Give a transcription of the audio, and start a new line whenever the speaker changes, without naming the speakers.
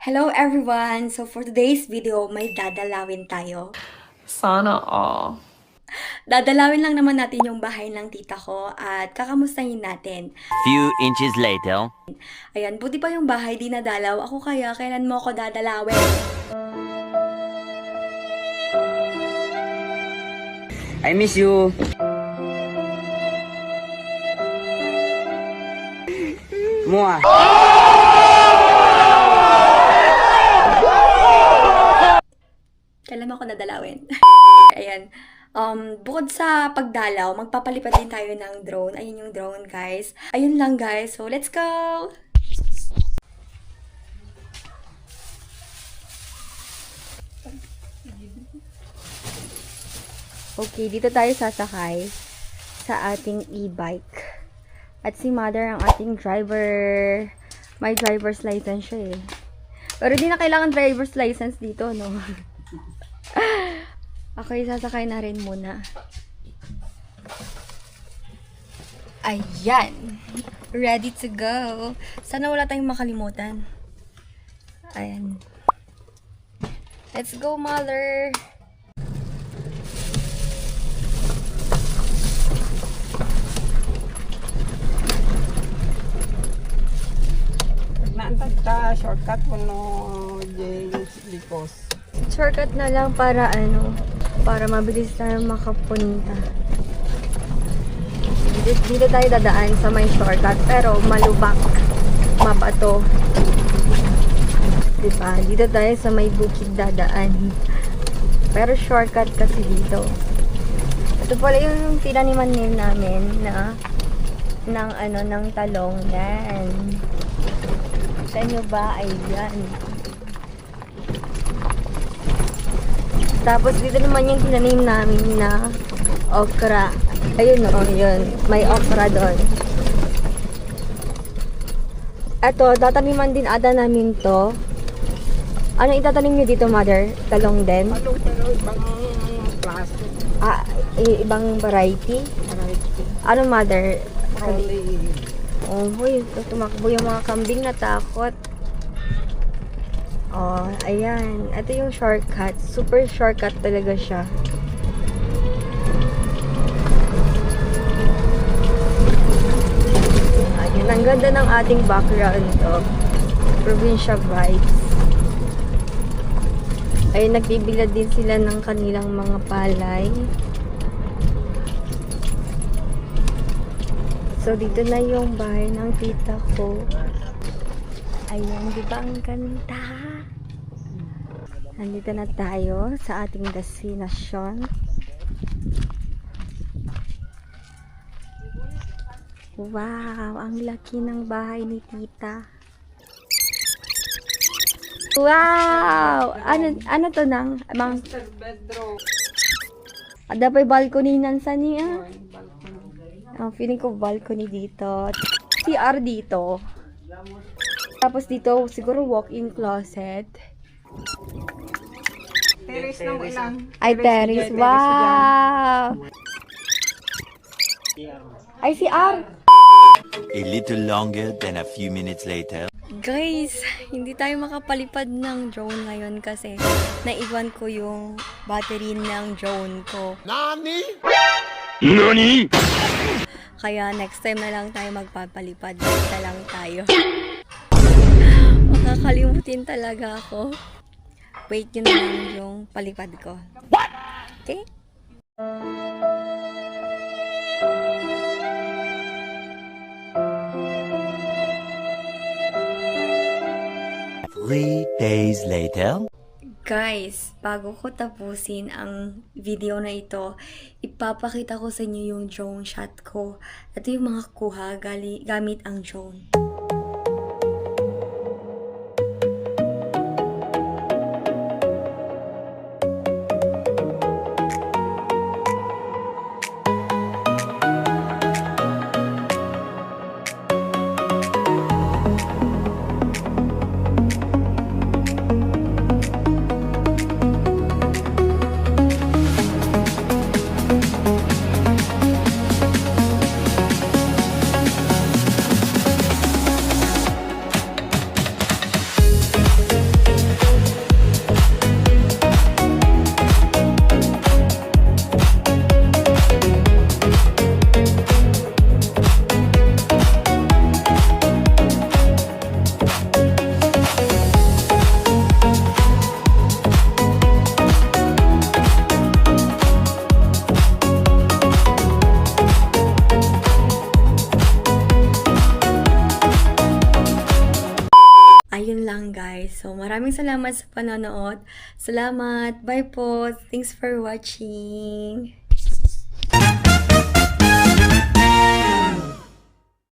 Hello everyone! So for today's video, may dadalawin tayo.
Sana all.
Dadalawin lang naman natin yung bahay ng tita ko at kakamustahin natin.
Few inches later.
Ayan, buti pa yung bahay di nadalaw. Ako kaya, kailan mo ako dadalawin?
I miss you. Mua.
Kailan mo ako dadalawin? Ayan. Bukod sa pagdalaw, magpapalipad din tayo ng drone. Ayun yung drone, guys. Ayun lang, guys. So, let's go! Okay, dito tayo sasakay sa ating e-bike. At si mother ang ating driver. May driver's license siya eh. Pero di na kailangan driver's license dito, no? Okay, sasakay na rin muna. Ayan. Ready to go. Sana wala tayong makalimutan. Ayan. Let's go, mother.
Naantag ta shortcut mo no Likos.
Shortcut na lang para para mabilis tayo makapunta. Dito tayo dadaan sa may shortcut pero malubak, mabato. Diba? Dito tayo sa may bukid dadaan. Pero shortcut kasi dito. Ito pala yung tinaniman namin ng talong. Yan. Sa inyo ba? Ayan. Tapos dito naman yung tinanim namin na okra. Ayun o, yun. May okra doon. Eto, tataniman din ata namin to. Ano itatanim nyo dito, mother? Talong din?
Talong pero ibang klase.
Ibang variety? Ano, mother?
Rolly.
Oh, huy, tumakbo yung mga kambing, natakot. Oh, ayan. Ito yung shortcut. Super shortcut talaga siya. Ayan, ang ganda ng ating background to. Provincia vibes. Ay, nagbibilad din sila ng kanilang mga palay. So, dito na yung bahay ng tita ko. Ayan, di ba ang ganda? Nandito na tayo sa ating destinasyon. Wow, ang laki ng bahay ni tita. Wow! Ano to nang?
Master bedroom.
Ada pa'y balcony nansa niya. Feeling ko balcony dito. CR dito. Tapos dito, siguro walk-in closet.
Terrace na mo ilang.
Ay, terrace. Wow! Ay, CR!
A little longer than a few minutes later.
Guys, hindi tayo makapalipad ng drone ngayon kasi naiwan ko yung battery ng drone ko.
Nani? Nani?
Kaya next time na lang tayo magpapalipad. Basta lang tayo. Makakalimutin talaga ako. Wait yun na lang yung palipad ko. Okay?
3 days later.
Guys, bago ko tapusin ang video na ito, ipapakita ko sa inyo yung drone shot ko. Ito yung mga kuha gamit ang drone. Maraming salamat sa panonood. Salamat. Bye po. Thanks for watching.